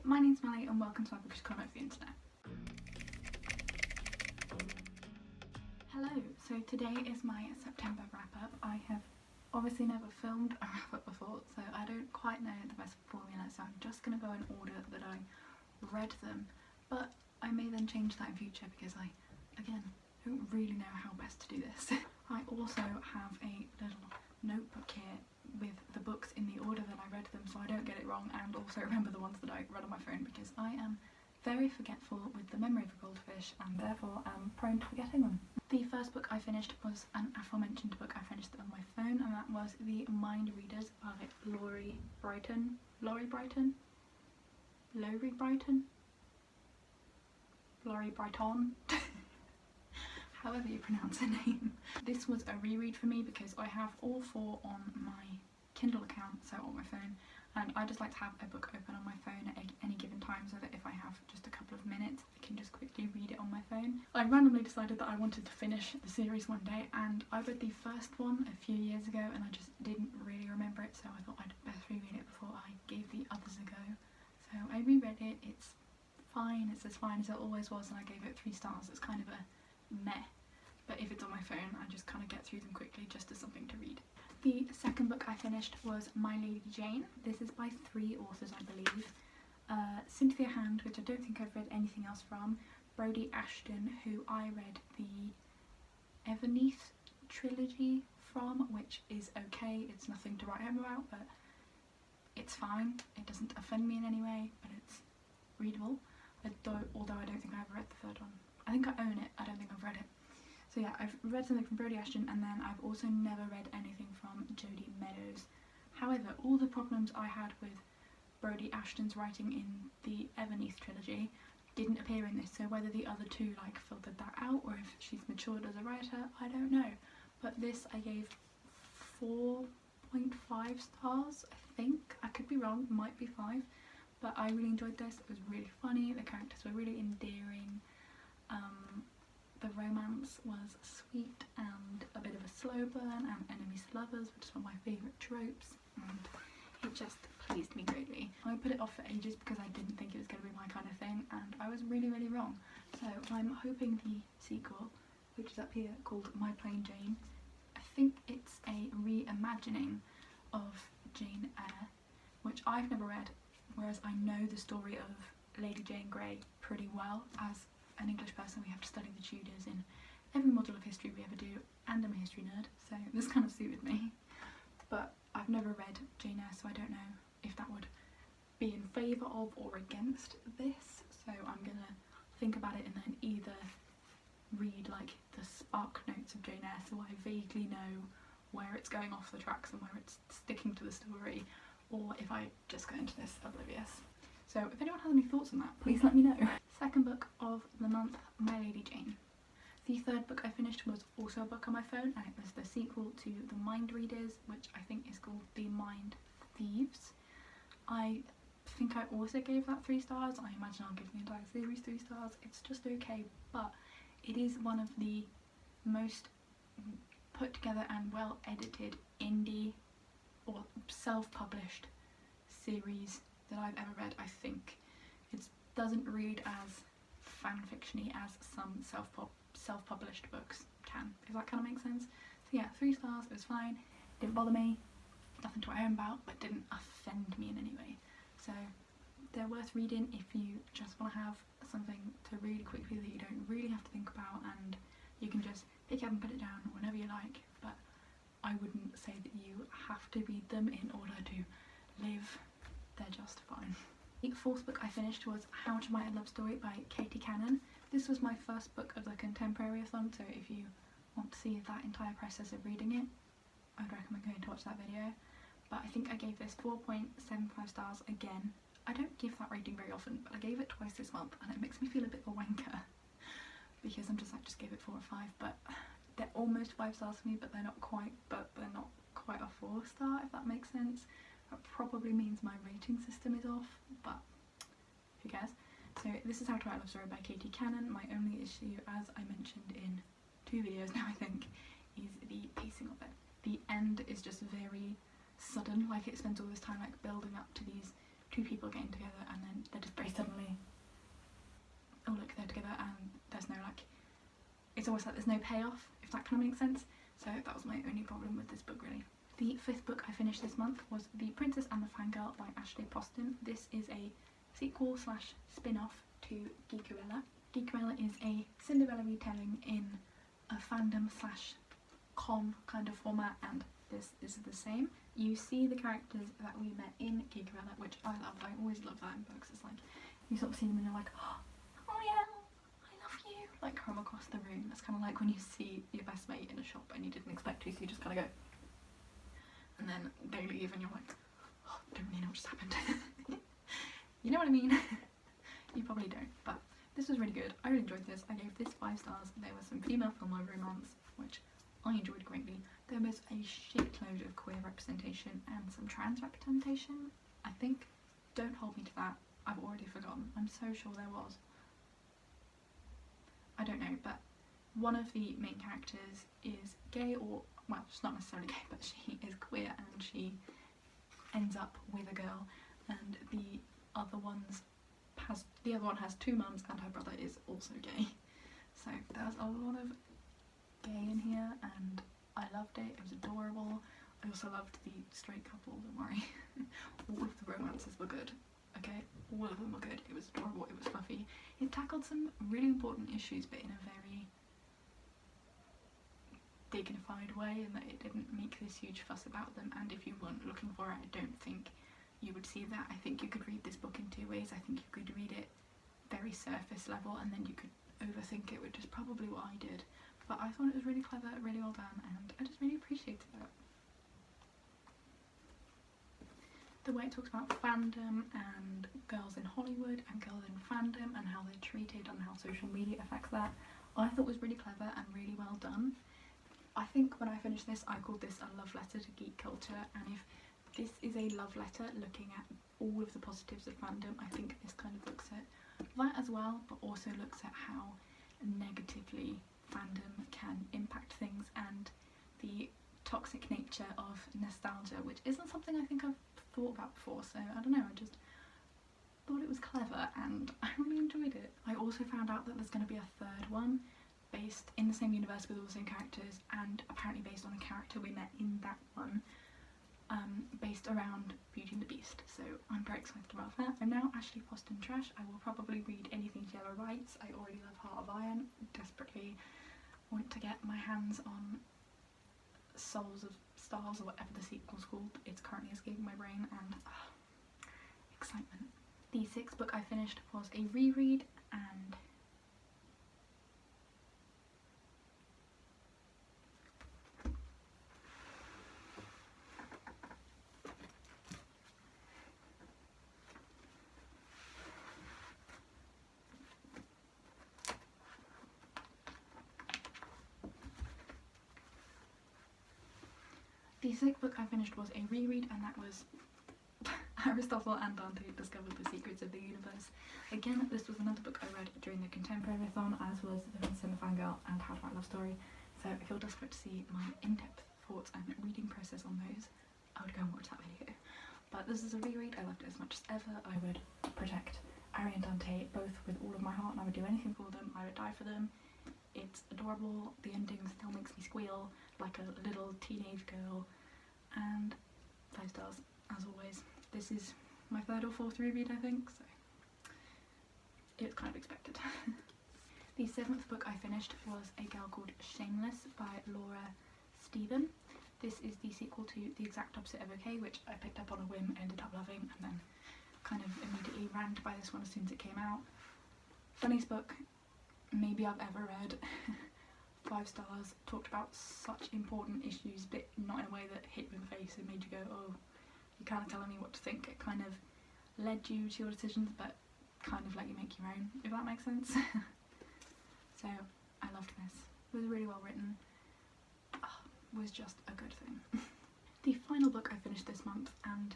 my name's Mally and welcome to my bookish corner of the internet. Hello, so today is my September wrap-up. I have obviously never filmed a wrap-up before, so I don't quite know the best formula, so I'm just going to go in order that I read them, but I may then change that in future because I, again, don't really know how best to do this. I also have a little notebook here with the books in the order that I read them so I don't get it wrong, and also remember the ones that I read on my phone because I am very forgetful with the memory of a goldfish and therefore am prone to forgetting them. The first book I finished was an aforementioned book I finished on my phone, and that was The Mind Readers by Laurie Brighton. However you pronounce her name. This was a reread for me because I have all four on my Kindle account, so on my phone, and I just like to have a book open on my phone at any given time so that if I have just a couple of minutes I can just quickly read it on my phone. I randomly decided that I wanted to finish the series one day, and I read the first one a few years ago and I just didn't really remember it, so I thought I'd best reread it before I gave the others a go. So I reread it. It's fine, it's as fine as it always was, and I gave it 3 stars. It's kind of a meh, but if it's on my phone I just kind of get through them quickly just as something to read. The second book I finished was My Lady Jane. This is by 3 authors, I believe. Cynthia Hand, which I don't think I've read anything else from, Brody Ashton, who I read the Everneath trilogy from, which is okay. It's nothing to write home about, but it's fine. It doesn't offend me in any way, but it's readable. Although I don't think I ever read the third one. I think I own it, I don't think I've read it. So yeah, I've read something from Brody Ashton, and then I've also never read anything from Jodie Meadows. However, all the problems I had with Brody Ashton's writing in the Everneath trilogy didn't appear in this, so whether the other two like filtered that out or if she's matured as a writer, I don't know. But this I gave 4.5 stars, I think. I could be wrong, might be 5, but I really enjoyed this. It was really funny, the characters were really endearing. The romance was sweet and a bit of a slow burn, and enemies to lovers, which is one of my favourite tropes, and it just pleased me greatly. I put it off for ages because I didn't think it was going to be my kind of thing, and I was really wrong. So I'm hoping the sequel, which is up here, called My Plain Jane, I think it's a reimagining of Jane Eyre, which I've never read, whereas I know the story of Lady Jane Grey pretty well. As an English person, we have to study the Tudors in every module of history we ever do, and I'm a history nerd, so this kind of suited me. But I've never read Jane Eyre, so I don't know if that would be in favour of or against this, so I'm gonna think about it and then either read like the spark notes of Jane Eyre so I vaguely know where it's going off the tracks and where it's sticking to the story, or if I just go into this oblivious. So if anyone has any thoughts on that, please let me know. Second book of the month, My Lady Jane. The third book I finished was also a book on my phone, and it was the sequel to The Mind Readers, which I think is called The Mind Thieves. I think I also gave that 3 stars. I imagine I'll give the entire series 3 stars. It's just okay, but it is one of the most put together and well edited indie or self-published series that I've ever read, I think. It doesn't read as fanfiction-y as some self-published books can, if that kind of makes sense. So yeah, 3 stars, it was fine, didn't bother me, nothing to write home about, but didn't offend me in any way. So they're worth reading if you just want to have something to read quickly that you don't really have to think about, and you can just pick it up and put it down whenever you like, but I wouldn't say that you have to read them in order to live. They're just fine. The fourth book I finished was How Much Am I a Love Story by Katie Cannon. This was my first book of the contemporary-a-thon, so if you want to see that entire process of reading it, I'd recommend going to watch that video. But I think I gave this 4.75 stars again. I don't give that rating very often, but I gave it twice this month, and it makes me feel a bit of a wanker because I'm just like, just gave it 4 or 5, but they're almost 5 stars for me, but they're not quite a 4 star, if that makes sense. That probably means my rating system is off, but who cares. So this is How to Write a Love Story by Katie Cannon. My only issue, as I mentioned in 2 videos now I think, is the pacing of it. The end is just very sudden, like it spends all this time like building up to these 2 people getting together and then they're just it's almost like there's no payoff, if that kind of makes sense. So that was my only problem with this book really. The 5th book I finished this month was The Princess and the Fangirl by Ashley Poston. This is a sequel slash spin-off to Geekerella. Geekerella is a Cinderella retelling in a fandom slash con kind of format, and this is the same. You see the characters that we met in Geekerella, which I love. I always love that in books. It's like you sort of see them and you're like, oh yeah, I love you, like come across the room. It's kind of like when you see your best mate in a shop and you didn't expect to, so you just kind of go, and then they leave and you're like, oh, I don't really know what just happened. You know what I mean? You probably don't, but this was really good. I really enjoyed this. I gave this 5 stars. There was some female film love romance, which I enjoyed greatly. There was a shitload of queer representation and some trans representation, I think. Don't hold me to that. I've already forgotten. I'm so sure there was. I don't know, but one of the main characters is gay, or, well, she's not necessarily gay, but she is queer and she ends up with a girl, and the other one has 2 mums and her brother is also gay. So there's a lot of gay in here and I loved it. It was adorable. I also loved the straight couple, don't worry. All of the romances were good, okay? All of them were good. It was adorable, it was fluffy. It tackled some really important issues, but in a very dignified way, and that it didn't make this huge fuss about them, and if you weren't looking for it, I don't think you would see that. I think you could read this book in 2 ways. I think you could read it very surface level and then you could overthink it, which is probably what I did. But I thought it was really clever, really well done, and I just really appreciated it. The way it talks about fandom and girls in Hollywood and girls in fandom and how they're treated and how social media affects that, I thought was really clever and really well done. I think when I finished this, I called this a love letter to geek culture, and if this is a love letter looking at all of the positives of fandom, I think this kind of looks at that as well, but also looks at how negatively fandom can impact things and the toxic nature of nostalgia, which isn't something I think I've thought about before, so I don't know, I just thought it was clever and I really enjoyed it. I also found out that there's going to be a 3rd one based in the same universe with all the same characters, and apparently based on a character we met in that one, based around Beauty and the Beast, so I'm very excited about that. I'm now Ashley Poston trash. I will probably read anything Yellow writes. I already love Heart of Iron, desperately want to get my hands on Souls of Stars or whatever the sequel's called. It's currently escaping my brain, and excitement. The 6th book I finished was a reread, and the 6th book I finished was a reread, and that was Aristotle and Dante Discovered the Secrets of the Universe. Again, this was another book I read during the contemporary-a-thon, as was The Princess and the Fangirl and How to Write a Love Story. So if you're desperate to see my in-depth thoughts and reading process on those, I would go and watch that video. But this is a reread. I loved it as much as ever. I would protect Ari and Dante both with all of my heart, and I would do anything for them. I would die for them. It's adorable. The ending still makes me squeal like a little teenage girl, and 5 stars as always. This is my 3rd or 4th reread, I think, so it's kind of expected. The 7th book I finished was A Girl Called Shameless by Laura Stephen. This is the sequel to the exact opposite of OK, which I picked up on a whim, ended up loving, and then kind of immediately ran to buy this one as soon as it came out. Funniest book maybe I've ever read. 5 stars. Talked about such important issues, but not in a way that hit you in the face and made you go, oh, you're kind of telling me what to think. It kind of led you to your decisions, but kind of let you make your own, if that makes sense. So I loved this. It was really well written. Was just a good thing. The final book I finished this month, and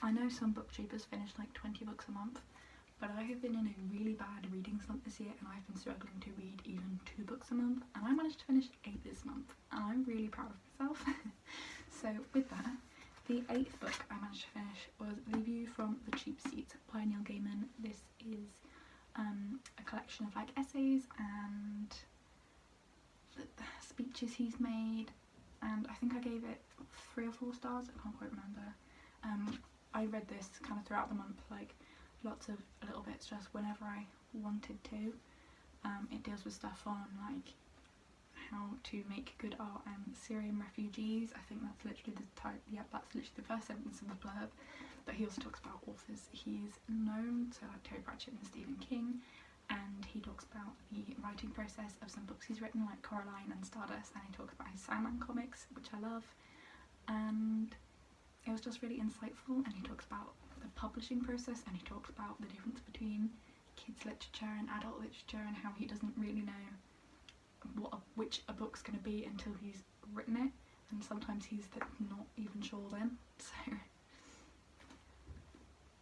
I know some booktubers finish like 20 books a month, but I have been in a really bad reading slump this year, and I've been struggling to read even 2 books a month, and I managed to finish 8 this month, and I'm really proud of myself. So with that, the 8th book I managed to finish was The View from the Cheap Seat by Neil Gaiman. This is a collection of like essays and the speeches he's made, and I think I gave it 3 or 4 stars, I can't quite remember. I read this kind of throughout the month, like lots of little bits just whenever I wanted to. It deals with stuff on like how to make good art and Syrian refugees. I think that's literally the type. Yeah, that's literally the first sentence in the blurb. But he also talks about authors he's known, so like Terry Pratchett and Stephen King, and he talks about the writing process of some books he's written, like Coraline and Stardust, and he talks about his Sandman comics, which I love, and it was just really insightful. And he talks about the publishing process, and he talks about the difference between kids literature and adult literature, and how he doesn't really know which a book's going to be until he's written it, and sometimes he's not even sure then.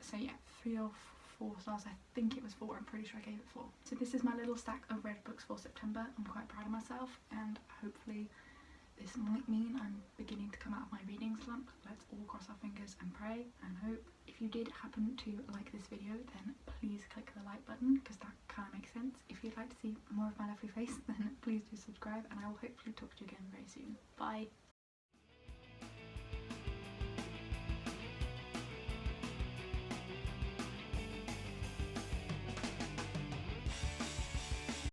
So yeah, 3 or 4 stars. I think it was 4, I'm pretty sure I gave it 4. So this is my little stack of read books for September. I'm quite proud of myself, and hopefully this might mean I'm beginning to come out of my reading slump. Let's all cross our fingers and pray and hope. If you did happen to like this video, then please click the like button, because that kind of makes sense. If you'd like to see more of my lovely face, then please do subscribe, and I will hopefully talk to you again very soon. Bye!